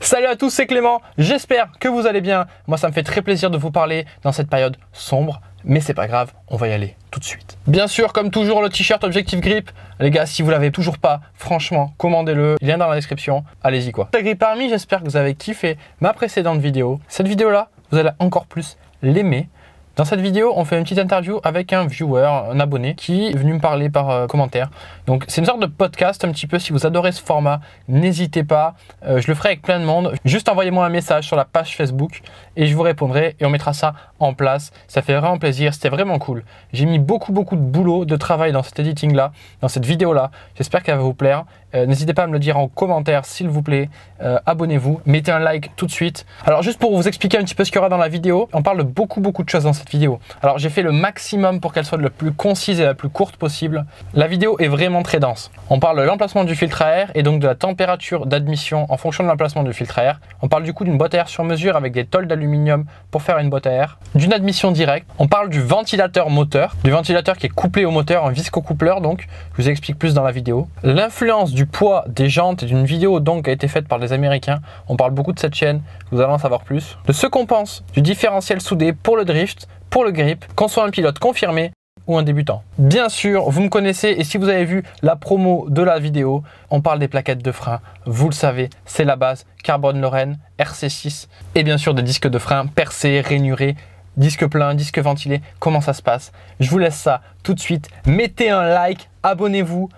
Salut à tous, c'est Clément, j'espère que vous allez bien. Moi ça me fait très plaisir de vous parler dans cette période sombre, mais c'est pas grave, on va y aller tout de suite. Bien sûr, comme toujours, le t-shirt Objectif Grip. Les gars, si vous l'avez toujours pas, franchement, commandez-le, lien dans la description, allez-y quoi. La Grip Army, j'espère que vous avez kiffé ma précédente vidéo. Cette vidéo là, vous allez encore plus l'aimer. Dans cette vidéo, on fait une petite interview avec un viewer, un abonné, qui est venu me parler par commentaire. Donc c'est une sorte de podcast un petit peu. Si vous adorez ce format, n'hésitez pas. Je le ferai avec plein de monde. Juste envoyez-moi un message sur la page Facebook et je vous répondrai et on mettra ça en place. Ça fait vraiment plaisir, c'était vraiment cool. J'ai mis beaucoup de boulot, de travail dans cet editing là, dans cette vidéo là. J'espère qu'elle va vous plaire. N'hésitez pas à me le dire en commentaire s'il vous plaît. Abonnez-vous, mettez un like tout de suite. Alors juste pour vous expliquer un petit peu ce qu'il y aura dans la vidéo, on parle de beaucoup de choses dans cette vidéo. Alors j'ai fait le maximum pour qu'elle soit le plus concise et la plus courte possible. La vidéo est vraiment très dense. On parle de l'emplacement du filtre à air et donc de la température d'admission en fonction de l'emplacement du filtre à air. On parle du coup d'une boîte à air sur mesure avec des tôles d'aluminium pour faire une boîte à air, d'une admission directe. On parle du ventilateur moteur, du ventilateur qui est couplé au moteur, un viscocoupleur donc. Je vous explique plus dans la vidéo. L'influence du poids des jantes et d'une vidéo donc qui a été faite par des Américains. On parle beaucoup de cette chaîne, vous allez en savoir plus. De ce qu'on pense du différentiel soudé pour le drift, pour le grip, qu'on soit un pilote confirmé ou un débutant. Bien sûr, vous me connaissez et si vous avez vu la promo de la vidéo, on parle des plaquettes de frein. Vous le savez, c'est la base. Carbone Lorraine, RC6 et bien sûr des disques de frein percés, rainurés, disque plein, disque ventilé. Comment ça se passe? Je vous laisse ça tout de suite. Mettez un like, abonnez-vous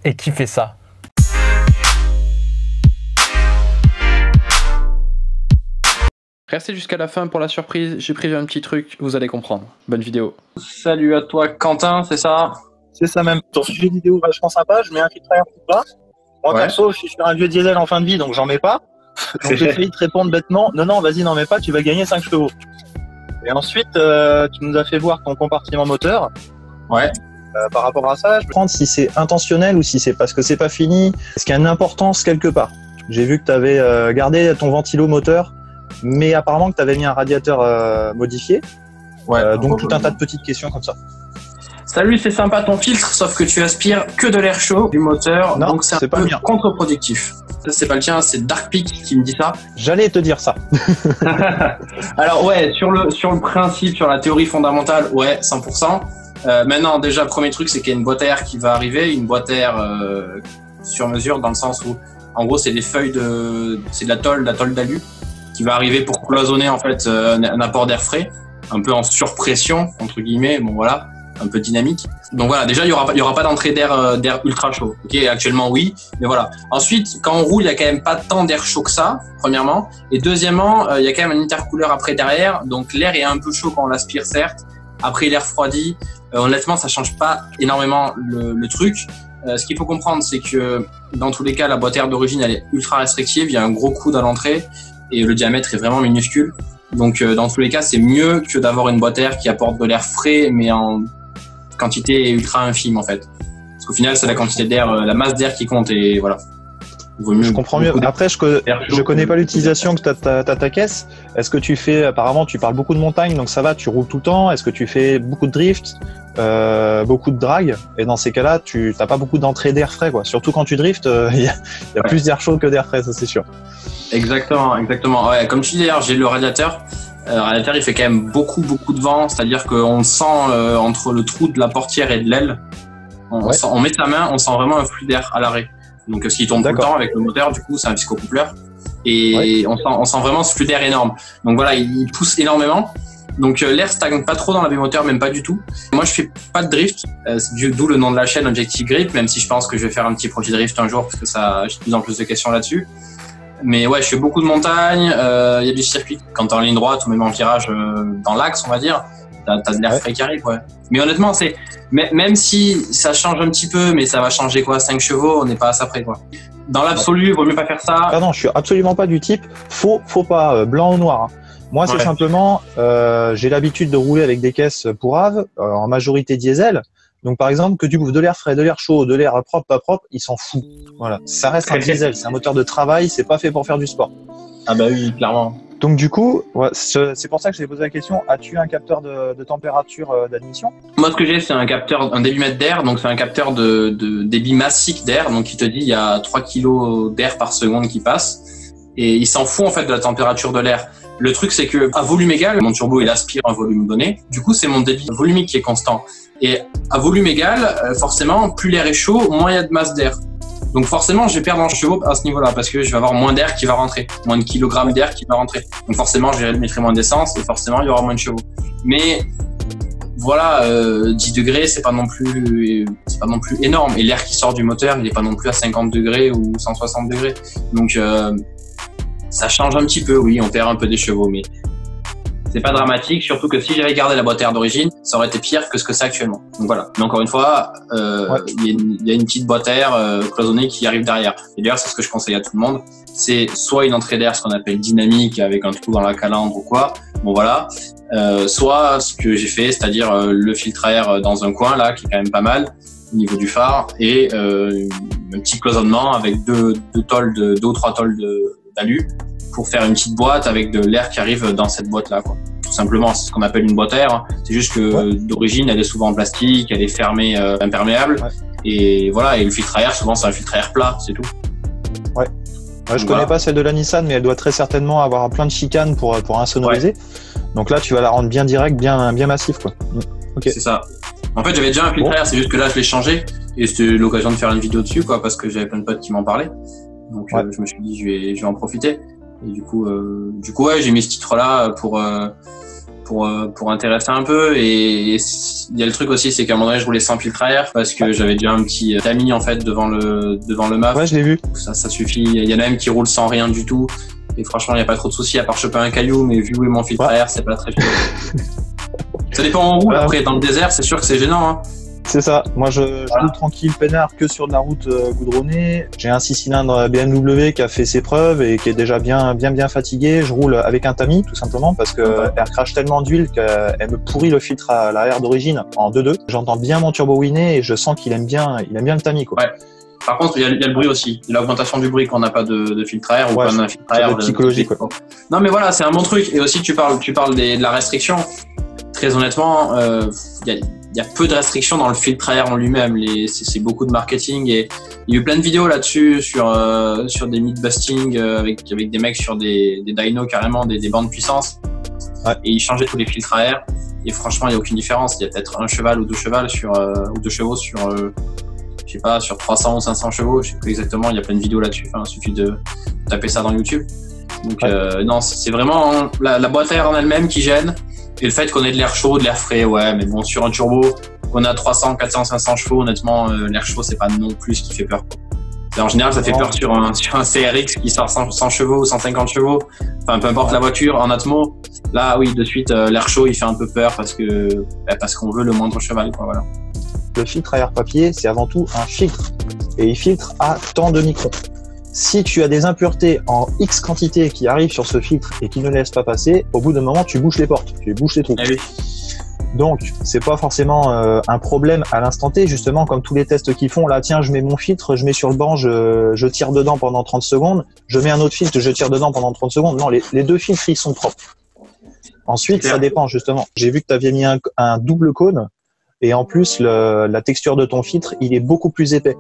et kiffez ça. Restez jusqu'à la fin pour la surprise, j'ai prévu un petit truc, vous allez comprendre. Bonne vidéo. Salut à toi Quentin, c'est ça? C'est ça même. Ton sujet vidéo vachement sympa, je mets un filtre à air tout bas. Moi perso, je suis sur un vieux diesel en fin de vie, donc j'en mets pas. Donc j'ai failli te répondre bêtement, non, vas-y, n'en mets pas, tu vas gagner 5 chevaux. Et ensuite, tu nous as fait voir ton compartiment moteur. Ouais. Par rapport à ça, je me demande si c'est intentionnel ou si c'est parce que c'est pas fini. Est-ce qu'il y a une importance quelque part? J'ai vu que tu avais gardé ton ventilo moteur, mais apparemment que tu avais mis un radiateur modifié. Ouais. Donc tout un tas de petites questions comme ça. Salut, c'est sympa ton filtre, sauf que tu aspires que de l'air chaud du moteur, non, donc c'est un peu contre-productif. C'est pas le tien, c'est Dark Peak qui me dit ça. J'allais te dire ça. Alors ouais, sur le principe, sur la théorie fondamentale, ouais, 100%. Maintenant, déjà, le premier truc, c'est qu'il y a une boîte à air qui va arriver, une boîte à air sur mesure, dans le sens où, en gros, c'est des feuilles c'est de la tôle d'alu, qui va arriver pour cloisonner en fait un apport d'air frais, un peu en surpression entre guillemets, bon voilà, un peu dynamique. Donc voilà, déjà il y aura pas d'entrée d'air ultra chaud. Ok, actuellement oui, mais voilà. Ensuite, quand on roule, il y a quand même pas tant d'air chaud que ça, premièrement, et deuxièmement, il y a quand même un intercooleur après derrière, donc l'air est un peu chaud quand on l'aspire certes. Après il est refroidi. Honnêtement, ça change pas énormément le truc. Ce qu'il faut comprendre, c'est que dans tous les cas, la boîte à air d'origine elle est ultra restrictive. Il y a un gros coude à l'entrée. Et le diamètre est vraiment minuscule. Donc dans tous les cas, c'est mieux que d'avoir une boîte à air qui apporte de l'air frais, mais en quantité ultra infime en fait. Parce qu'au final, c'est la quantité d'air, la masse d'air qui compte et voilà. Il vaut mieux. Je comprends mieux. Après, je connais pas l'utilisation que t'as ta caisse. Est-ce que tu fais, apparemment, tu parles beaucoup de montagne, donc ça va, tu roules tout le temps. Est-ce que tu fais beaucoup de drift, beaucoup de drag? Et dans ces cas-là, tu n'as pas beaucoup d'entrée d'air frais, quoi. Surtout quand tu driftes, il y a plus d'air chaud que d'air frais, ça c'est sûr. Exactement. Ouais, comme tu dis d'ailleurs, j'ai le radiateur. Le radiateur, il fait quand même beaucoup de vent, c'est-à-dire qu'on sent entre le trou de la portière et de l'aile, on met sa main, on sent vraiment un flux d'air à l'arrêt. Donc s'il tourne tout le temps avec le moteur, du coup c'est un viscocoupleur et on sent vraiment ce flux d'air énorme. Donc voilà, il pousse énormément. Donc l'air stagne pas trop dans la baie moteur, même pas du tout. Moi je fais pas de drift, d'où le nom de la chaîne Objectif Grip, même si je pense que je vais faire un petit projet drift un jour parce que j'ai de plus en plus de questions là-dessus. Mais ouais, je fais beaucoup de montagnes, il y a du circuit quand t'es en ligne droite ou même en virage dans l'axe, on va dire, t'as de l'air frais qui arrive, ouais. Mais honnêtement, même si ça change un petit peu, mais ça va changer quoi, 5 chevaux, on n'est pas à ça près quoi. Dans l'absolu, il vaut mieux pas faire ça. Ah non, je suis absolument pas du type faut pas blanc ou noir. Hein. Moi, c'est simplement, j'ai l'habitude de rouler avec des caisses pour AV, en majorité diesel. Donc, par exemple, que tu bouffes de l'air frais, de l'air chaud, de l'air propre, pas propre, il s'en fout. Voilà. Ça reste un diesel, c'est un moteur de travail, c'est pas fait pour faire du sport. Ah bah oui, clairement. Donc du coup, ouais, c'est pour ça que je t'ai posé la question, as-tu un capteur de température d'admission? Moi, ce que j'ai, c'est un capteur, un débitmètre d'air, donc c'est un capteur de débit massique d'air, donc qui te dit il y a 3 kg d'air par seconde qui passe. et il s'en fout en fait de la température de l'air. Le truc, c'est que à volume égal, mon turbo il aspire un volume donné. Du coup, c'est mon débit volumique qui est constant. Et à volume égal, forcément, plus l'air est chaud, moins il y a de masse d'air. Donc forcément, je vais perdre en chevaux à ce niveau-là parce que je vais avoir moins d'air qui va rentrer, moins de kilogrammes d'air qui va rentrer. Donc forcément, je mettrai moins d'essence et forcément, il y aura moins de chevaux. Mais voilà, 10 degrés, c'est pas non plus énorme. Et l'air qui sort du moteur, il est pas non plus à 50 degrés ou 160 degrés. Donc ça change un petit peu, oui, on perd un peu des chevaux, mais c'est pas dramatique, surtout que si j'avais gardé la boîte à air d'origine, ça aurait été pire que ce que c'est actuellement. Donc voilà. Mais encore une fois, il y a une petite boîte à air cloisonnée qui arrive derrière. Et d'ailleurs, c'est ce que je conseille à tout le monde. C'est soit une entrée d'air, ce qu'on appelle dynamique, avec un trou dans la calandre ou quoi. Bon voilà. Soit ce que j'ai fait, c'est-à-dire le filtre à air dans un coin là, qui est quand même pas mal au niveau du phare, et un petit cloisonnement avec deux ou trois tôles d'alu pour faire une petite boîte avec de l'air qui arrive dans cette boîte-là, quoi. Tout simplement, c'est ce qu'on appelle une boîte à air. C'est juste que d'origine, elle est souvent en plastique, elle est fermée, imperméable. Ouais. Et voilà, et le filtre à air, souvent, c'est un filtre à air plat, c'est tout. Ouais. Je connais pas celle de la Nissan, mais elle doit très certainement avoir plein de chicanes pour insonoriser. Ouais. Donc là, tu vas la rendre bien directe, bien massif, quoi. Okay. C'est ça. En fait, j'avais déjà un filtre à air, c'est juste que là, je l'ai changé. Et c'était l'occasion de faire une vidéo dessus, quoi, parce que j'avais plein de potes qui m'en parlaient. Donc, je me suis dit, je vais en profiter. Et du coup, ouais, j'ai mis ce titre-là pour intéresser un peu. Et il y a le truc aussi, c'est qu'à un moment donné, je roulais sans filtre à air parce que j'avais déjà un petit tamis en fait devant le MAF. Ouais, je l'ai vu. Ça suffit. Il y en a même qui roulent sans rien du tout. Et franchement, il n'y a pas trop de soucis à part choper un caillou. Mais vu où est mon filtre à air, c'est pas très fiable. Ça dépend où on roule. Après, dans le désert, c'est sûr que c'est gênant, hein. C'est ça. Moi, je roule tranquille, peinard, que sur de la route goudronnée. J'ai un 6 cylindres BMW qui a fait ses preuves et qui est déjà bien fatigué. Je roule avec un tamis, tout simplement, parce que elle crache tellement d'huile qu'elle me pourrit le filtre à l'air d'origine en 2.2. J'entends bien mon turbo winner et je sens qu'il aime bien le tamis, quoi. Ouais. Par contre, il y a le bruit aussi. Il y a l'augmentation du bruit quand on n'a pas de filtre à air ou quand on a un filtre à air. Psychologique, quoi. Non, mais voilà, c'est un bon truc. Et aussi, tu parles de la restriction. Très honnêtement, il y a peu de restrictions dans le filtre à air en lui-même. C'est beaucoup de marketing et il y a eu plein de vidéos là-dessus sur des myth-busting avec des mecs sur des dynos carrément, des bandes de puissance. Ouais. Et ils changeaient tous les filtres à air. Et franchement, il n'y a aucune différence. Il y a peut-être un cheval ou deux chevaux sur je sais pas, sur 300 ou 500 chevaux. Je sais plus exactement. Il y a plein de vidéos là-dessus. Enfin, il suffit de taper ça dans YouTube. Donc non, c'est vraiment la boîte à air en elle-même qui gêne. Et le fait qu'on ait de l'air chaud, de l'air frais, ouais, mais bon, sur un turbo, qu'on a 300, 400, 500 chevaux, honnêtement, l'air chaud, c'est pas non plus ce qui fait peur, quoi. En général, ça fait peur sur un CRX qui sort 100 chevaux ou 150 chevaux. Enfin, peu importe la voiture, en atmo. Là, oui, de suite, l'air chaud, il fait un peu peur parce qu'on veut le moindre cheval, quoi, voilà. Le filtre à air papier, c'est avant tout un filtre. Et il filtre à tant de microns. Si tu as des impuretés en X quantité qui arrivent sur ce filtre et qui ne laissent pas passer, au bout d'un moment, tu bouches les portes, tu bouches les trous. Ah oui. Donc, c'est pas forcément un problème à l'instant T, justement, comme tous les tests qu'ils font. Là, tiens, je mets mon filtre, je mets sur le banc, je tire dedans pendant 30 secondes. Je mets un autre filtre, je tire dedans pendant 30 secondes. Non, les deux filtres, ils sont propres. Ensuite, ça dépend, justement. J'ai vu que tu avais mis un double cône. Et en plus, la texture de ton filtre, il est beaucoup plus épais.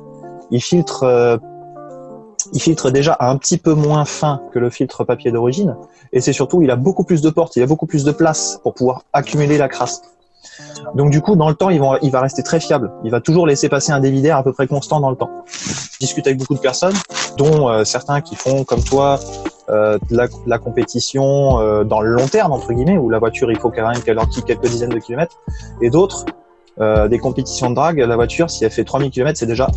Il filtre déjà un petit peu moins fin que le filtre papier d'origine. Et c'est surtout, il a beaucoup plus de portes, il a beaucoup plus de place pour pouvoir accumuler la crasse. Donc du coup, dans le temps, il va rester très fiable. Il va toujours laisser passer un débit d'air à peu près constant dans le temps. Je discute avec beaucoup de personnes, dont certains qui font, comme toi, la compétition dans le long terme, entre guillemets, où la voiture, il faut quand même qu'elle enquille quelques dizaines de kilomètres. Et d'autres, des compétitions de drague, la voiture, si elle fait 3000 km, c'est déjà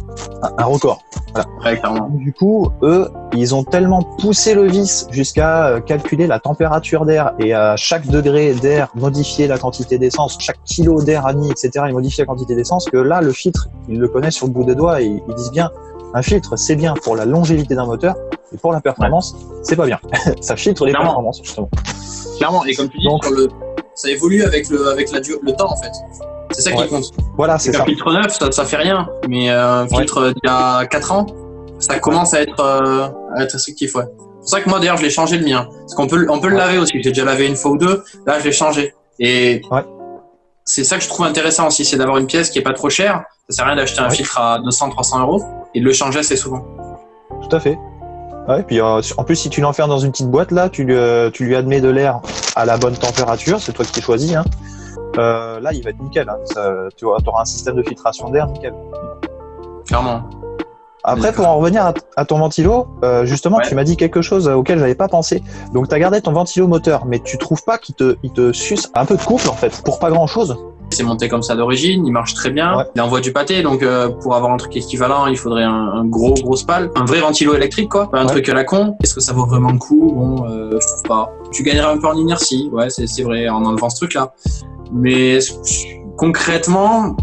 un record. Voilà. Ouais, clairement. Du coup, eux, ils ont tellement poussé le vice jusqu'à calculer la température d'air et à chaque degré d'air, modifier la quantité d'essence, chaque kilo d'air admis, etc., ils modifient la quantité d'essence, que là, le filtre, ils le connaissent sur le bout des doigts et ils disent bien, un filtre, c'est bien pour la longévité d'un moteur, et pour la performance, c'est pas bien. Ça filtre les performances, justement. Clairement, et comme tu dis, ça évolue avec le temps, en fait. C'est ça qui compte. Voilà, c'est ça. Un filtre neuf, ça fait rien. Mais un filtre d'il y a 4 ans, ça commence à être restrictif, ouais. C'est pour ça que moi, d'ailleurs, je l'ai changé le mien. Parce qu'on peut le laver aussi. J'ai déjà lavé une fois ou deux. Là, je l'ai changé. Et c'est ça que je trouve intéressant aussi, c'est d'avoir une pièce qui est pas trop chère. Ça sert à rien d'acheter un filtre à 200, 300 euros et de le changer assez souvent. Tout à fait. Ouais, puis en plus, si tu l'enfermes dans une petite boîte, là, tu lui admets de l'air à la bonne température, c'est toi qui t'es choisi, hein. Là, il va être nickel, hein. Tu auras un système de filtration d'air nickel. Clairement. Après, pour en revenir à ton ventilo, justement, Ouais. tu m'as dit quelque chose auquel j'avais pas pensé. Donc, tu as gardé ton ventilo moteur, mais tu trouves pas qu'il te suce un peu de couple, en fait, pour pas grand-chose? C'est monté comme ça d'origine, il marche très bien. Ouais. Il envoie du pâté, donc pour avoir un truc équivalent, il faudrait un gros spal, un vrai ventilo électrique, quoi, pas un truc à la con. Est-ce que ça vaut vraiment le coup? Bon, je trouve pas. Tu gagnerais un peu en inertie, ouais, c'est vrai, en enlevant ce truc-là. Mais concrètement,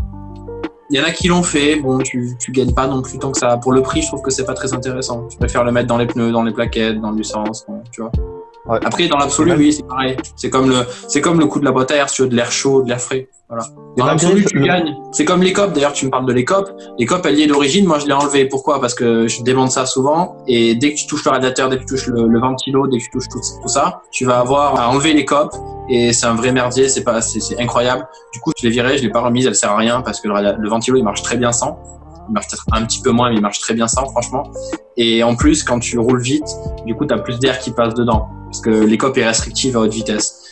il y en a qui l'ont fait. Bon, tu gagnes pas non plus tant que ça. Pour le prix, je trouve que c'est pas très intéressant. Tu préfères le mettre dans les pneus, dans les plaquettes, dans l'essence, bon, tu vois. Ouais. Après, dans l'absolu, oui, c'est pareil. C'est comme le coup de la boîte à air, si tu veux, de l'air chaud, de l'air frais. Voilà. Dans l'absolu, tu gagnes. C'est comme les copes. D'ailleurs, tu me parles de les copes. Les copes, elles liées d'origine, moi, je l'ai enlevé. Pourquoi? Parce que je démonte ça souvent. Et dès que tu touches le radiateur, dès que tu touches le ventilo, dès que tu touches tout ça, tu vas avoir à enlever les copes. Et c'est un vrai merdier. C'est incroyable. Du coup, je l'ai viré, je l'ai pas remise. Elle sert à rien parce que le ventilo, il marche très bien sans. Il marche peut-être un petit peu moins, mais il marche très bien sans, franchement. Et en plus, quand tu roules vite, du coup, tu as plus d'air qui passe dedans. Parce que les copes est restrictive à haute vitesse.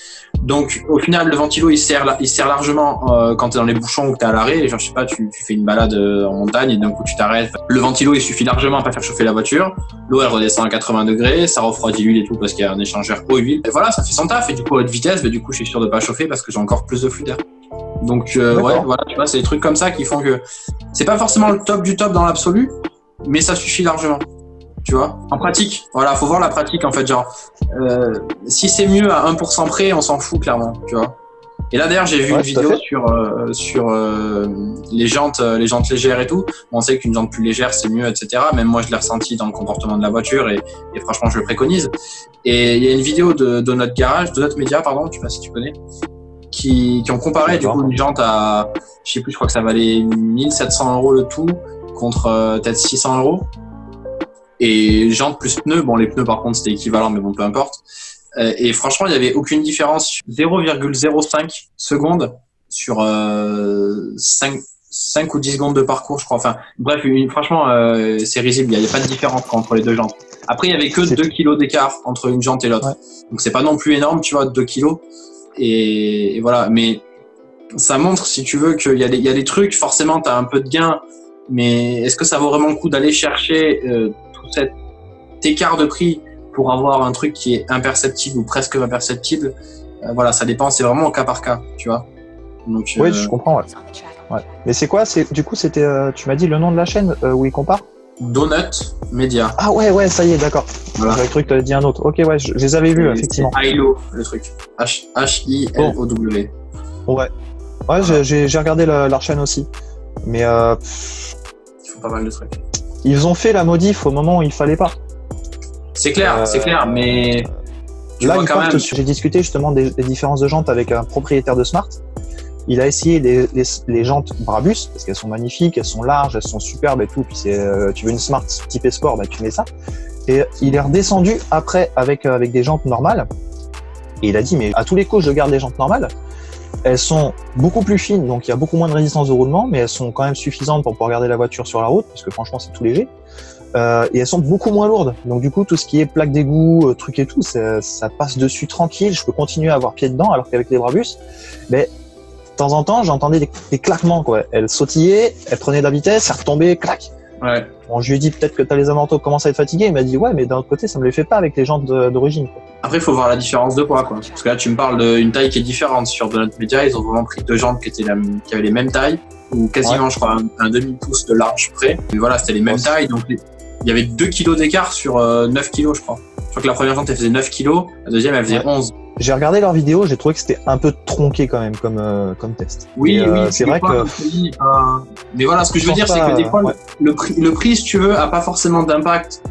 Donc, au final, le ventilo, il sert largement quand tu es dans les bouchons ou que tu es à l'arrêt. Genre, je sais pas, tu fais une balade en montagne et d'un coup, tu t'arrêtes. Le ventilo, il suffit largement à pas faire chauffer la voiture. L'eau, elle redescend à 80 degrés. Ça refroidit l'huile et tout parce qu'il y a un échangeur eau-huile. Et voilà, ça fait son taf. Et du coup, à haute vitesse, du coup, je suis sûr de pas chauffer parce que j'ai encore plus de flux d'air. Donc, ouais, voilà, tu vois, c'est des trucs comme ça qui font que c'est pas forcément le top du top dans l'absolu, mais ça suffit largement. Tu vois, en pratique, voilà, faut voir la pratique en fait, genre, si c'est mieux à 1% près, on s'en fout clairement, tu vois. Et là d'ailleurs, j'ai vu une vidéo sur les jantes légères et tout. On sait qu'une jante plus légère c'est mieux, etc. Même moi, je l'ai ressenti dans le comportement de la voiture et franchement, je le préconise. Et il y a une vidéo de notre garage, de notre média, pardon, je sais pas si tu connais, qui ont comparé du coup une jante à, je sais plus, je crois que ça valait 1700 € le tout contre peut-être 600 €. Et jante plus pneus, bon les pneus par contre c'était équivalent mais bon peu importe. Et franchement il n'y avait aucune différence, 0,05 secondes sur 5 ou 10 secondes de parcours je crois. Enfin bref, franchement c'est risible, il n'y a pas de différence entre les deux jantes. Après il n'y avait que 2 kilos d'écart entre une jante et l'autre. Ouais. Donc c'est pas non plus énorme, tu vois, 2 kilos. Et voilà, mais ça montre si tu veux qu'il y a des trucs, forcément tu as un peu de gain, mais est-ce que ça vaut vraiment le coup d'aller chercher cet écart de prix pour avoir un truc qui est imperceptible ou presque imperceptible? Voilà, ça dépend, c'est vraiment au cas par cas, tu vois. Donc, oui, je comprends, ouais. Mais c'est quoi? Du coup, c'était, tu m'as dit le nom de la chaîne où il compare? Donut Media. Ah ouais, ça y est, d'accord. Voilà. J'avais cru que tu avais dit un autre. Ok, ouais, je les avais vus, effectivement. Hilo, le truc. H-I-L-O-W. Ouais. Ouais, voilà. J'ai regardé leur chaîne aussi. Mais ils font pas mal de trucs. Ils ont fait la modif au moment où il fallait pas. C'est clair, mais là, j'ai discuté justement des différences de jantes avec un propriétaire de Smart. Il a essayé les jantes Brabus parce qu'elles sont magnifiques, elles sont larges, elles sont superbes et tout. Puis tu veux une Smart type Sport, bah tu mets ça. Et il est redescendu après avec des jantes normales. Et il a dit mais à tous les coups je garde des jantes normales. Elles sont beaucoup plus fines, donc il y a beaucoup moins de résistance de roulement, mais elles sont quand même suffisantes pour pouvoir garder la voiture sur la route, parce que franchement c'est tout léger. Et elles sont beaucoup moins lourdes. Donc du coup, tout ce qui est plaque d'égout, truc et tout, ça passe dessus tranquille. Je peux continuer à avoir pied dedans, alors qu'avec les Brabus, mais de temps en temps, j'entendais des claquements, quoi. Elle sautillait, elle prenait de la vitesse, elle retombait, clac. Ouais. Bon, je lui ai dit peut-être que t'as les amortos qui commencent à être fatigués. Il m'a dit ouais, mais d'un autre côté, ça me les fait pas avec les jantes d'origine, quoi. Après, il faut voir la différence de poids, quoi. Parce que là, tu me parles d'une taille qui est différente. Sur Donut Media, ils ont vraiment pris deux jantes qui avaient les mêmes tailles, ou quasiment, je crois, un demi-pouce de large près. Mais voilà, c'était les mêmes tailles, donc il y avait 2 kilos d'écart sur 9 kilos, je crois. Je crois que la première jante, elle faisait 9 kilos, la deuxième, elle faisait 11. J'ai regardé leur vidéo, j'ai trouvé que c'était un peu tronqué quand même comme test. Oui, c'est vrai que. Mais voilà, ce que je veux dire, c'est que des fois, le prix, si tu veux, a pas forcément d'impact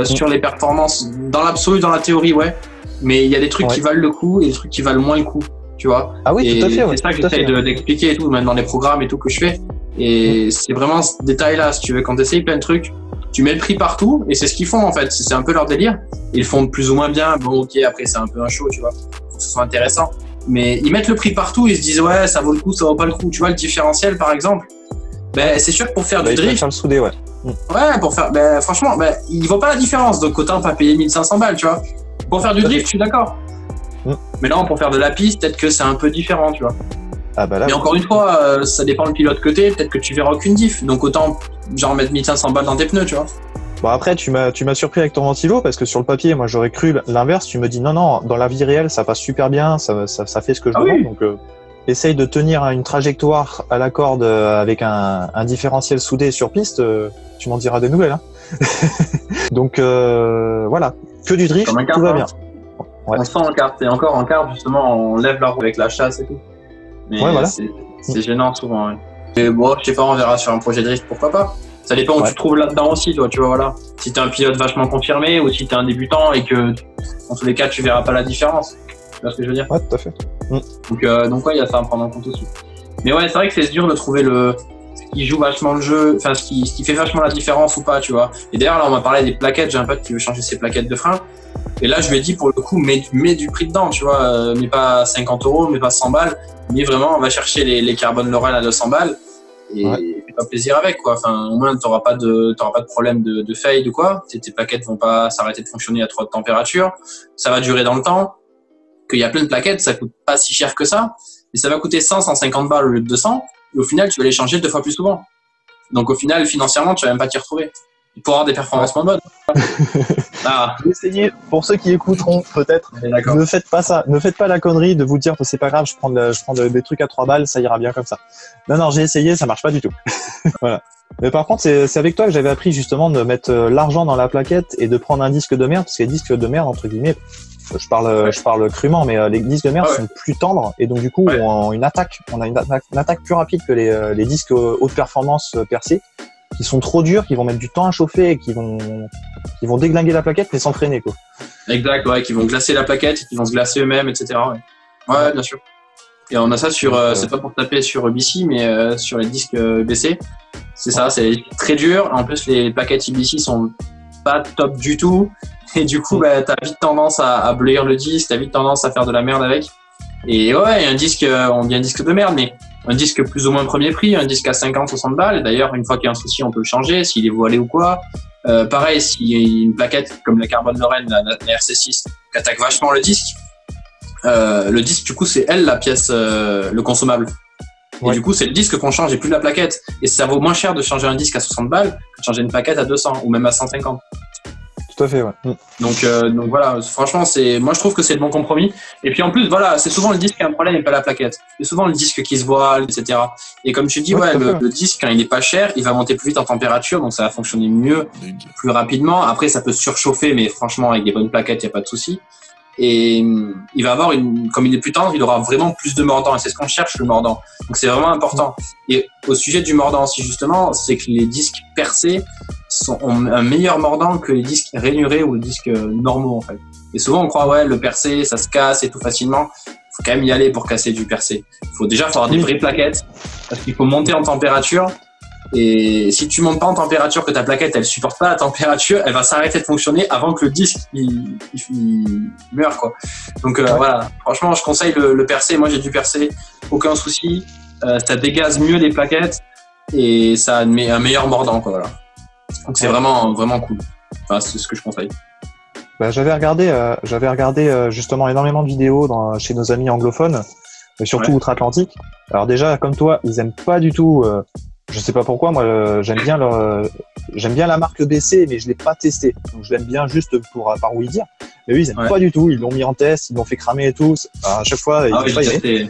sur les performances. Dans l'absolu, dans la théorie, ouais. Mais il y a des trucs qui valent le coup et des trucs qui valent moins le coup, tu vois. Ah oui, tout à fait. C'est ça que j'essaie d'expliquer et tout, même dans les programmes et tout que je fais. Et c'est vraiment ce détail-là, si tu veux, quand tu essayes plein de trucs. Tu mets le prix partout et c'est ce qu'ils font en fait, c'est un peu leur délire. Ils font plus ou moins bien, bon ok, après c'est un peu un show, tu vois, pour que ce soit intéressant. Mais ils mettent le prix partout, ils se disent ouais, ça vaut le coup, ça vaut pas le coup. Tu vois, le différentiel par exemple, ben, c'est sûr que pour faire du drift, le souder, ouais. Ouais, pour faire. Ben, franchement, ben, il voit pas la différence. Donc autant pas payer 1500 balles, tu vois. Pour faire du drift, je suis d'accord. Mais non, pour faire de la piste, peut-être que c'est un peu différent, tu vois. Ah bah là, Mais encore une fois, ça dépend le pilote que t'es. Peut-être que tu verras aucune diff. Donc autant genre mettre 1500 balles dans tes pneus, tu vois. bon après tu m'as surpris avec ton ventilo parce que sur le papier, moi j'aurais cru l'inverse. Tu me dis non, dans la vie réelle, ça passe super bien, ça fait ce que je demande. Oui. Donc essaye de tenir une trajectoire à la corde avec un différentiel soudé sur piste. Tu m'en diras des nouvelles. Hein. Donc voilà, que du drift, Comme un kart, tout va hein. bien. Ouais. On sent en kart, et encore en kart, justement, on lève la roue avec la chasse et tout. Mais Ouais, voilà. c'est gênant souvent. Ouais. Et bon, je sais pas, on verra sur un projet drift, pourquoi pas. Ça dépend où tu te trouves là-dedans aussi, toi, tu vois, voilà. Si t'es un pilote vachement confirmé ou si t'es un débutant et que, en tous les cas, tu verras pas la différence. Tu vois ce que je veux dire? Ouais, tout à fait. Donc ouais, il y a ça à prendre en compte aussi. Mais ouais, c'est vrai que c'est dur de trouver ce qui joue vachement le jeu, enfin, ce qui fait vachement la différence ou pas, tu vois. Et d'ailleurs, là, on m'a parlé des plaquettes, j'ai un pote qui veut changer ses plaquettes de frein. Et là, je lui ai dit, pour le coup, mets du prix dedans, tu vois, mais pas 50 €, mais pas 100 balles, mais vraiment, on va chercher les Carbon Laurel à 200 balles et fais-toi plaisir avec, quoi. Enfin, au moins, t'auras pas de problème de fade ou quoi. Tes plaquettes vont pas s'arrêter de fonctionner à trop de température. Ça va durer dans le temps. Qu'il y a plein de plaquettes, ça coûte pas si cher que ça, mais ça va coûter 150 balles au lieu de 200. Et au final, tu vas les changer 2 fois plus souvent. Donc, au final, financièrement, tu vas même pas t'y retrouver. Pour avoir des performances moins bonnes. Ah. Essayez, pour ceux qui écouteront, peut-être, ne faites pas ça. Ne faites pas la connerie de vous dire que c'est pas grave, je prends des trucs à 3 balles, ça ira bien comme ça. Non, j'ai essayé, ça marche pas du tout. Voilà. Mais par contre, c'est avec toi que j'avais appris justement de mettre l'argent dans la plaquette et de prendre un disque de merde, parce que les disques de merde, entre guillemets, je parle crûment, mais les disques de merde sont plus tendres et donc du coup, on a une attaque plus rapide que les disques haute performance percés, qui sont trop durs, qui vont mettre du temps à chauffer et qui vont déglinguer la plaquette mais sans freiner, quoi. Exact, ouais, qui vont glacer la plaquette, qui vont se glacer eux-mêmes, etc. Ouais, bien sûr. Et on a ça sur, c'est pas pour taper sur EBC, mais sur les disques BC. C'est ça, c'est très dur. En plus, les plaquettes EBC sont pas top du tout. Et du coup, bah, t'as vite tendance à bleuir le disque, t'as vite tendance à faire de la merde avec. Et ouais, un disque, on dit un disque de merde, mais un disque plus ou moins premier prix, un disque à 50, 60 balles. Et d'ailleurs, une fois qu'il y a un souci, on peut le changer, s'il est voilé ou quoi. Pareil, s'il y a une plaquette comme la Carbon Laurel, la RC6, qui attaque vachement le disque, du coup, c'est elle la pièce, le consommable. Et du coup, c'est le disque qu'on change et plus la plaquette. Et ça vaut moins cher de changer un disque à 60 balles que de changer une plaquette à 200 ou même à 150. Tout à fait, ouais. Donc voilà, franchement, moi je trouve que c'est le bon compromis. Et puis en plus, voilà, c'est souvent le disque qui a un problème et pas la plaquette. C'est souvent le disque qui se voile, etc. Et comme tu dis, le disque, quand il est pas cher, il va monter plus vite en température, donc ça va fonctionner mieux, plus rapidement. Après, ça peut surchauffer, mais franchement, avec des bonnes plaquettes, il n'y a pas de souci. Et il va avoir comme il est plus tendre, il aura vraiment plus de mordant. Et c'est ce qu'on cherche, le mordant. Donc c'est vraiment important. Et au sujet du mordant aussi, justement, c'est que les disques percés ont un meilleur mordant que les disques rainurés ou les disques normaux, en fait. Et souvent, on croit, le percé, ça se casse et tout facilement. Il faut quand même y aller pour casser du percé. Il faut déjà avoir des vraies plaquettes, parce qu'il faut monter en température. Et si tu montes pas en température, que ta plaquette, elle supporte pas la température, elle va s'arrêter de fonctionner avant que le disque, il meure, quoi. Donc, voilà. Franchement, je conseille le percé. Moi, j'ai du percé. Aucun souci. Ça dégaze mieux les plaquettes et ça a un meilleur mordant, quoi, voilà. Donc c'est vraiment, vraiment cool. Enfin, c'est ce que je conseille. Bah, j'avais regardé justement énormément de vidéos chez nos amis anglophones, mais surtout outre-Atlantique. Alors déjà, comme toi, ils aiment pas du tout. Je sais pas pourquoi. Moi, j'aime bien la marque BC, mais je l'ai pas testé. Donc je l'aime bien juste par oui dire. Mais eux, ils aiment pas du tout. Ils l'ont mis en test, ils l'ont fait cramer et tout. Alors, à chaque fois, ils peuvent pas y aller.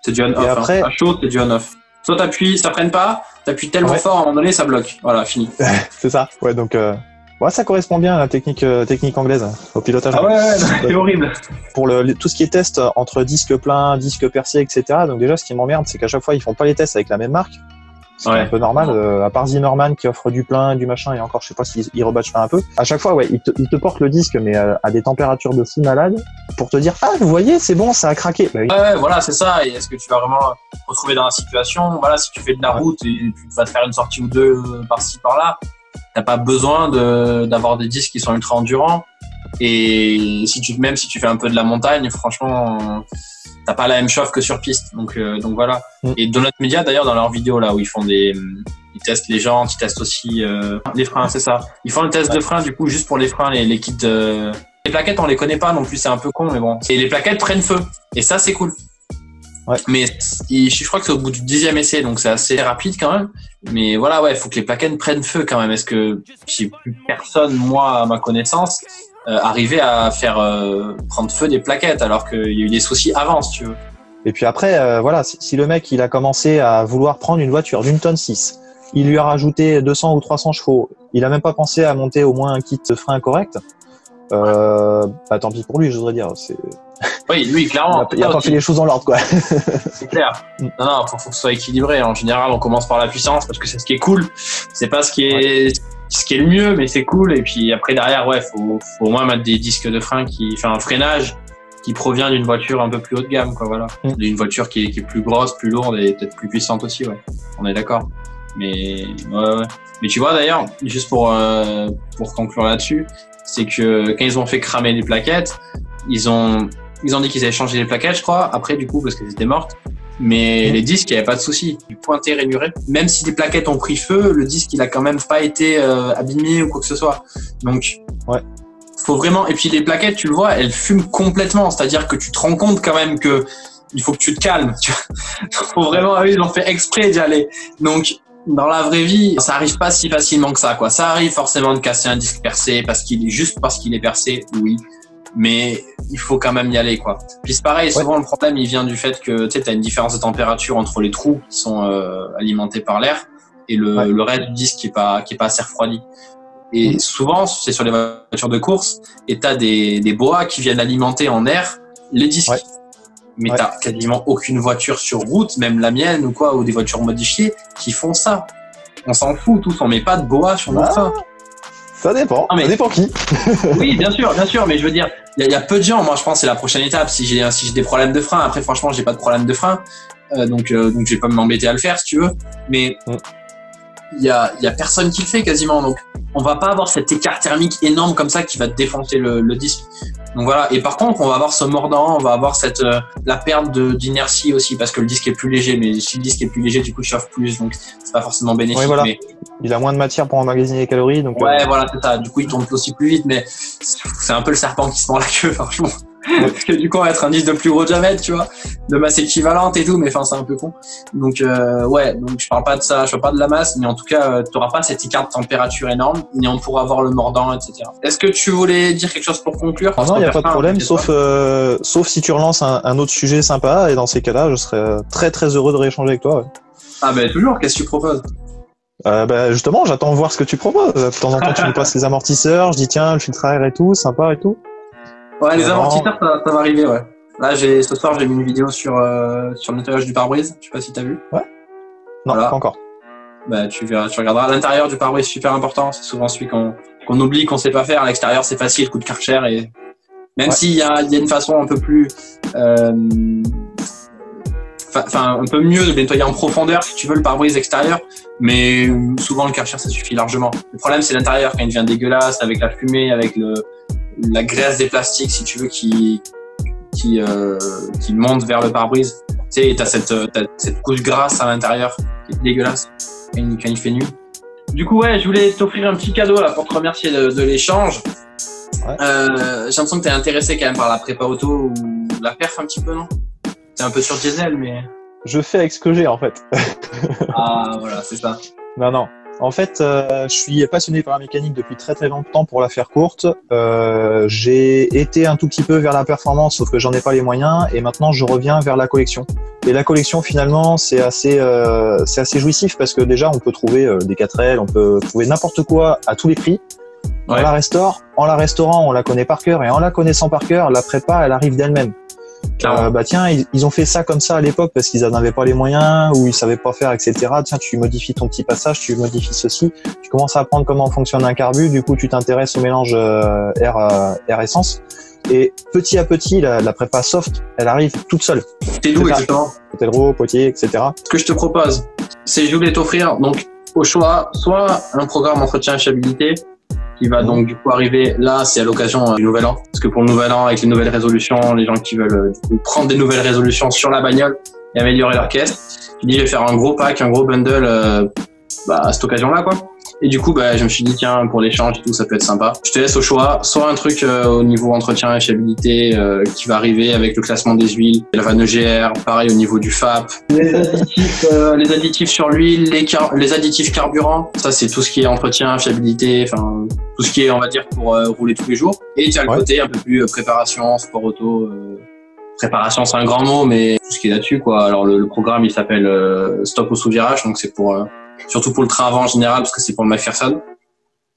C'est du on-off. Après, à chaud, c'est du on-off. Soit t'appuies, ça freine pas. T'appuies tellement fort, à un moment donné, ça bloque. Voilà, fini. C'est ça. Ouais, donc ça correspond bien à la technique anglaise au pilotage. Ah ouais, c'est horrible. Pour tout ce qui est test entre disque plein, disque percé, etc. Donc déjà, ce qui m'emmerde, c'est qu'à chaque fois, ils font pas les tests avec la même marque. C'est un peu normal. À part Zimmerman qui offre du plein, du machin, et encore, je sais pas s'ils rebatchent pas un peu. À chaque fois, ils te portent le disque, mais à des températures de fou malade, pour te dire, vous voyez, c'est bon, ça a craqué. Bah, oui. Ouais, voilà, c'est ça. Et est-ce que tu vas vraiment retrouver dans la situation? Voilà, si tu fais de la route et tu vas te faire une sortie ou deux par-ci, par-là, t'as pas besoin d'avoir des disques qui sont ultra endurants. Et même si tu fais un peu de la montagne, franchement, t'as pas la même chauffe que sur piste. Donc voilà. Et Donut Media, d'ailleurs, dans leurs vidéos là où ils font Ils testent les jantes, ils testent aussi les freins, c'est ça. Ils font le test de frein du coup juste pour les freins, les kits. Les plaquettes, on les connaît pas non plus, c'est un peu con, mais bon. Et les plaquettes prennent feu, et ça c'est cool. Ouais. Mais je crois que c'est au bout du 10e essai, donc c'est assez rapide quand même. Mais voilà, ouais, faut que les plaquettes prennent feu quand même. Est-ce que j'ai plus personne, moi, à ma connaissance, arriver à faire prendre feu des plaquettes alors qu'il y a eu des soucis avant, si tu veux. Et puis après, voilà, si le mec il a commencé à vouloir prendre une voiture d'une tonne 6, il lui a rajouté 200 ou 300 chevaux, il a même pas pensé à monter au moins un kit de frein correct, bah tant pis pour lui, je voudrais dire. Oui, lui, clairement. Il a pas fait les choses dans l'ordre, quoi. C'est clair. Non, faut que ce soit équilibré. En général, on commence par la puissance parce que c'est ce qui est cool. C'est pas ce qui est le mieux, mais c'est cool. Et puis après, derrière, ouais, faut au moins mettre des disques de frein un freinage qui provient d'une voiture un peu plus haut de gamme, quoi, voilà. D'une voiture qui est plus grosse, plus lourde et peut-être plus puissante aussi, ouais. On est d'accord. Mais, ouais. Mais tu vois, d'ailleurs, juste pour conclure là-dessus, c'est que quand ils ont fait cramer les plaquettes, ils ont dit qu'ils avaient changé les plaquettes, je crois, après, du coup, parce qu'elles étaient mortes. Mais les disques, il n'y avait pas de souci. Du pointé, rainuré. Même si les plaquettes ont pris feu, le disque, il a quand même pas été abîmé ou quoi que ce soit. Donc, ouais. Faut vraiment. Et puis les plaquettes, tu le vois, elles fument complètement. C'est-à-dire que tu te rends compte quand même que il faut que tu te calmes. Faut vraiment. Ils l'ont fait exprès d'y aller. Donc, dans la vraie vie, ça arrive pas si facilement que ça, quoi. Ça arrive forcément de casser un disque percé parce qu'il est percé, oui. Mais il faut quand même y aller, quoi. Puis c'est pareil, souvent le problème il vient du fait que tu sais, t'as une différence de température entre les trous qui sont alimentés par l'air et le reste du disque qui est pas assez refroidi. Et souvent c'est sur les voitures de course et t'as des boas qui viennent alimenter en air les disques. Ouais. Mais t'as quasiment aucune voiture sur route, même la mienne ou quoi, ou des voitures modifiées qui font ça. On s'en fout tous, on met pas de boas sur nos freins. Ça dépend. Ça dépend qui. Oui, bien sûr, mais je veux dire, il y a peu de gens. Moi, je pense que c'est la prochaine étape. Si j'ai des problèmes de frein, après, franchement, j'ai pas de problème de frein, donc je vais pas m'embêter à le faire, si tu veux. Mais il y a personne qui le fait quasiment. Donc, on va pas avoir cet écart thermique énorme comme ça qui va défoncer le disque. Donc voilà. Et par contre, on va avoir ce mordant, on va avoir la perte d'inertie aussi parce que le disque est plus léger. Mais si le disque est plus léger, du coup, il chauffe plus, donc c'est pas forcément bénéfique. Oui, voilà. Mais il a moins de matière pour emmagasiner les calories, donc. Ouais, voilà, c'est ça. Du coup, il tourne aussi plus vite, mais c'est un peu le serpent qui se mord la queue, franchement. Parce que du coup, on va être un disque de plus gros diamètre, tu vois, de masse équivalente et tout, mais enfin, c'est un peu con. Donc, donc je parle pas de ça, je parle pas de la masse, mais en tout cas, t'auras pas cet écart de température énorme, ni on pourra avoir le mordant, etc. Est-ce que tu voulais dire quelque chose pour conclure? Non, il n'y a pas de problème, sauf si tu relances un autre sujet sympa, et dans ces cas-là, je serais très très heureux de rééchanger avec toi. Ouais. Ah, ben, toujours, qu'est-ce que tu proposes? Justement, j'attends de voir ce que tu proposes. De temps en temps, tu nous passes les amortisseurs, je dis tiens, le filtre à air et tout, sympa et tout. Ouais, les amortisseurs, ça va arriver, ouais. Là, ce soir, j'ai mis une vidéo sur le nettoyage du pare-brise. Je sais pas si t'as vu. Ouais. Non, voilà. Pas encore. Bah, tu regarderas. L'intérieur du pare-brise, super important. C'est souvent celui qu'on oublie, qu'on sait pas faire. À l'extérieur, c'est facile, coûte cher et même s'il y a une façon un peu plus, un peu mieux de nettoyer en profondeur si tu veux le pare-brise extérieur, mais souvent le Karcher ça suffit largement. Le problème c'est l'intérieur quand il devient dégueulasse avec la fumée, avec la graisse des plastiques si tu veux qui monte vers le pare-brise. Tu sais, t'as cette couche grasse à l'intérieur qui est dégueulasse quand il fait nuit. Du coup ouais, je voulais t'offrir un petit cadeau là pour te remercier de l'échange. Ouais. J'ai l'impression que t'es intéressé quand même par la prépa auto ou la perf un petit peu, non? C'est un peu sur diesel, mais... Je fais avec ce que j'ai, en fait. Ah, voilà, c'est ça. Non. En fait, je suis passionné par la mécanique depuis très très longtemps pour la faire courte. J'ai été un tout petit peu vers la performance, sauf que j'en ai pas les moyens. Et maintenant, je reviens vers la collection. Et la collection, finalement, c'est assez jouissif parce que déjà, on peut trouver des 4L, on peut trouver n'importe quoi à tous les prix. Ouais. En la restaurant, on la connaît par cœur. Et en la connaissant par cœur, la prépa, elle arrive d'elle-même. Tiens, ils ont fait ça comme ça à l'époque parce qu'ils n'avaient pas les moyens ou ils savaient pas faire, etc. Tiens, tu modifies ton petit passage, tu modifies ceci, tu commences à apprendre comment fonctionne un carbu, du coup tu t'intéresses au mélange air essence et petit à petit la prépa soft, elle arrive toute seule. T'es d'où exactement? Telro, Poitiers, etc. Ce que je te propose, c'est je voulais t'offrir donc au choix soit un programme entretien achabilité qui va donc du coup arriver là, c'est à l'occasion du Nouvel An. Parce que pour le Nouvel An, avec les nouvelles résolutions, les gens qui veulent du coup, prendre des nouvelles résolutions sur la bagnole et améliorer leur caisse, je dis je vais faire un gros pack, un gros bundle à cette occasion-là, quoi. Et du coup, je me suis dit, tiens, pour l'échange et tout, ça peut être sympa. Je te laisse au choix, soit un truc au niveau entretien et fiabilité qui va arriver avec le classement des huiles, la vanne EGR, pareil au niveau du FAP, les additifs sur l'huile, les additifs carburants, ça c'est tout ce qui est entretien, fiabilité, enfin tout ce qui est, on va dire, pour rouler tous les jours. Et tu as le côté un peu plus préparation, sport auto. Préparation, c'est un grand mot, mais tout ce qui est là-dessus, quoi. Alors le programme, il s'appelle Stop au sous-virage, donc c'est pour surtout pour le train avant en général, parce que c'est pour le McPherson.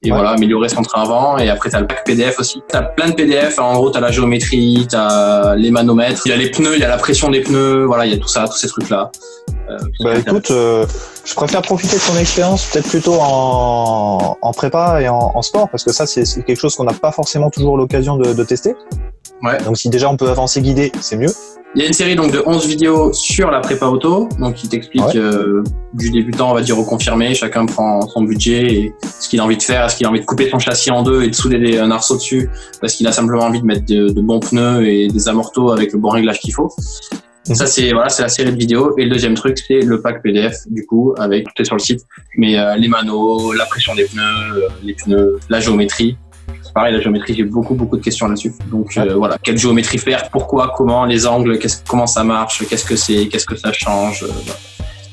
Et voilà, améliorer son train avant. Et après, t'as le pack PDF aussi. T'as plein de PDF. En gros, t'as la géométrie, t'as les manomètres, il y a les pneus, il y a la pression des pneus. Voilà, il y a tout ça, tous ces trucs-là. Écoute, je préfère profiter de ton expérience peut-être plutôt en prépa et en sport, parce que ça, c'est quelque chose qu'on n'a pas forcément toujours l'occasion de tester. Ouais. Donc si déjà on peut avancer guidé, c'est mieux. Il y a une série donc de 11 vidéos sur la prépa auto, donc qui t'explique du débutant, on va dire, au confirmé. Chacun prend son budget et ce qu'il a envie de faire. Est-ce qu'il a envie de couper son châssis en deux et de souder un arceau dessus, parce qu'il a simplement envie de mettre de bons pneus et des amortos avec le bon réglage qu'il faut. Ça, c'est la série de vidéos. Et le deuxième truc, c'est le pack PDF, du coup, avec tout est sur le site, mais les manos, la pression des pneus, les pneus, la géométrie. Pareil, la géométrie, j'ai beaucoup de questions là-dessus. Donc voilà, quelle géométrie faire, pourquoi, comment, les angles, comment ça marche, qu'est-ce que c'est, qu'est-ce que ça change, voilà.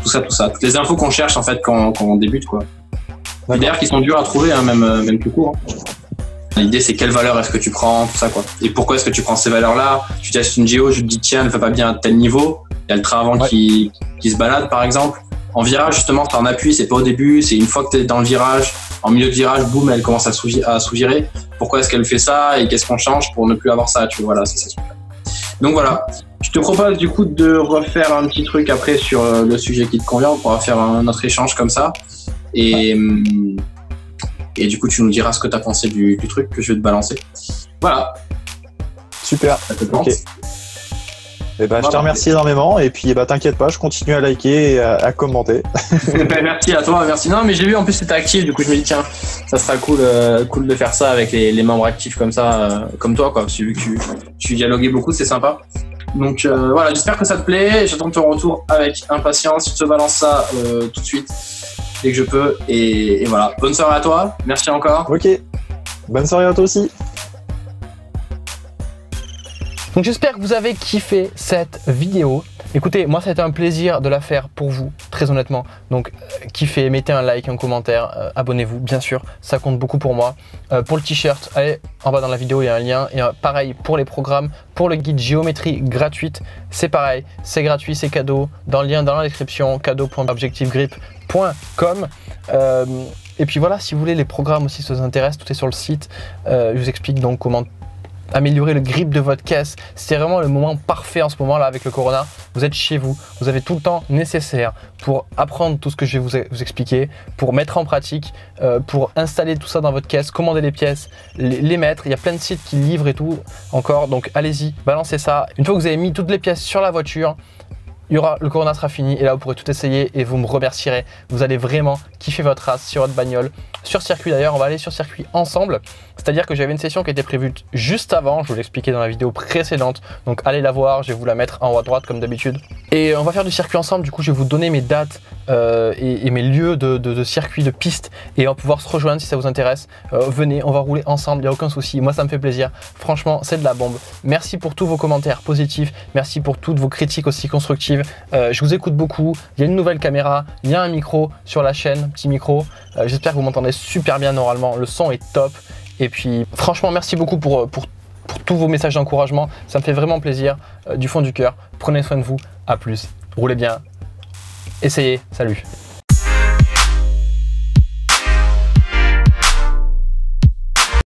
Tout ça. Toutes les infos qu'on cherche en fait quand on débute, quoi. D'ailleurs, qui sont durs à trouver, hein, même plus court. Hein. L'idée, c'est quelle valeur est-ce que tu prends, tout ça, quoi. Et pourquoi est-ce que tu prends ces valeurs-là? Tu testes une géo, je te dis tiens, elle ne fait pas bien à tel niveau. Il y a le train avant qui se balade, par exemple. En virage, justement, t'es en appui, c'est pas au début, c'est une fois que t'es dans le virage, en milieu de virage, boum, elle commence à sous-virer. Pourquoi est-ce qu'elle fait ça et qu'est-ce qu'on change pour ne plus avoir ça, tu vois, voilà, c'est ça. Donc voilà, je te propose du coup de refaire un petit truc après sur le sujet qui te convient, on pourra faire un autre échange comme ça. Et du coup, tu nous diras ce que t'as pensé du truc que je vais te balancer. Voilà. Super, ok. Je te remercie énormément et puis t'inquiète pas, je continue à liker et à commenter. Merci à toi, merci. Non mais j'ai vu en plus que t'étais actif, du coup je me dis tiens, ça sera cool de faire ça avec les membres actifs comme ça, comme toi, quoi. J'ai vu que tu dialoguais beaucoup, c'est sympa. Donc voilà, j'espère que ça te plaît, j'attends ton retour avec impatience, je te balance ça tout de suite dès que je peux et voilà. Bonne soirée à toi, merci encore. Ok, bonne soirée à toi aussi. Donc j'espère que vous avez kiffé cette vidéo. Écoutez, moi ça a été un plaisir de la faire pour vous, très honnêtement. Donc kiffez, mettez un like, un commentaire, abonnez-vous, bien sûr, ça compte beaucoup pour moi. Pour le t-shirt, allez en bas dans la vidéo, il y a un lien. Et pareil pour les programmes, pour le guide géométrie gratuite, c'est pareil, c'est gratuit, c'est cadeau. Dans le lien dans la description, cadeau.objectivegrip.com. Et puis voilà, si vous voulez les programmes aussi, si ça vous intéresse, tout est sur le site. Je vous explique donc comment améliorer le grip de votre caisse. C'est vraiment le moment parfait en ce moment là avec le Corona. Vous êtes chez vous, vous avez tout le temps nécessaire pour apprendre tout ce que je vais vous expliquer, pour mettre en pratique, pour installer tout ça dans votre caisse, commander les pièces, les mettre. Il y a plein de sites qui livrent et tout encore, donc allez-y, balancez ça. Une fois que vous avez mis toutes les pièces sur la voiture, le Corona sera fini et là vous pourrez tout essayer et vous me remercierez. Vous allez vraiment kiffer votre race sur votre bagnole. Sur circuit d'ailleurs, on va aller sur circuit ensemble. C'est-à-dire que j'avais une session qui était prévue juste avant, je vous l'expliquais dans la vidéo précédente. Donc allez la voir, je vais vous la mettre en haut à droite comme d'habitude. Et on va faire du circuit ensemble, du coup je vais vous donner mes dates et mes lieux de circuit, de piste. Et on va pouvoir se rejoindre si ça vous intéresse. Venez, on va rouler ensemble, il n'y a aucun souci. Moi ça me fait plaisir, franchement c'est de la bombe. Merci pour tous vos commentaires positifs, merci pour toutes vos critiques aussi constructives. Je vous écoute beaucoup, il y a une nouvelle caméra, il y a un micro sur la chaîne, petit micro. J'espère que vous m'entendez super bien normalement, le son est top. Et puis franchement merci beaucoup pour tous vos messages d'encouragement, ça me fait vraiment plaisir du fond du cœur. Prenez soin de vous, à plus, roulez bien, essayez, salut.